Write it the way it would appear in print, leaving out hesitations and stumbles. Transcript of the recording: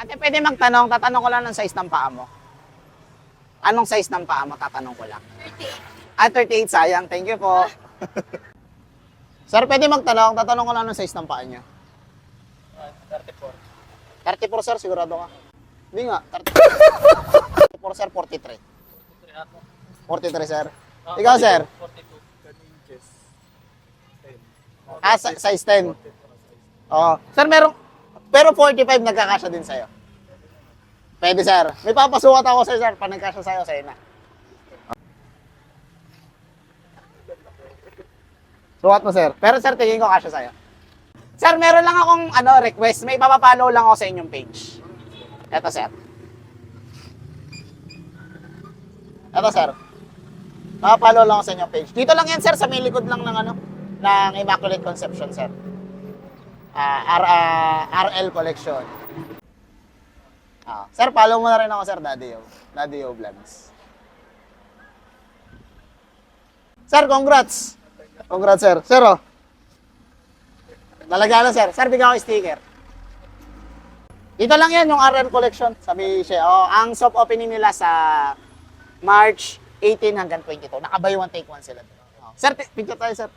Ate, pwede magtanong, tatanong ko lang ng size ng paa mo. Anong size ng paa mo? Tatanong ko lang. 38. Ah, 38, sayang. Thank you po. Sir, pwede magtanong, tatanong ko lang ng size ng paa niyo. 34. 34, sir, sigurado ka? Hindi nga, 34. 34, sir, 43. 43, sir. Ikaw, sir? 42. 10 inches. 10. Ah, size 10. Oo. Sir, pero 45 nagkakasya din sa'yo. Pwede, sir. May papasukat ako sa'yo, sir. Pag nagkasya sa'yo na. Sukat mo, sir. Pero, sir, tingin ko kasya sa'yo. Sir, meron lang akong request. May papapollow lang ako sa inyong page. Eto, sir. Eto, sir. Papapollow lang ako sa inyong page. Dito lang yan, sir. Sa may likod lang ng Immaculate Conception, sir. RL Collection. Sir, follow mo na rin ako, sir, Daddy O Vlogs. Sir, congrats. Congrats, sir. Sir, oh. Nalagyan na, sir. Sir, bigyan ko sticker. Dito lang yan, yung RL Collection. Sabi siya, ang soft opening nila sa March 18 hanggang 22. Naka-buy one, take one sila. Sir, picture tayo, sir.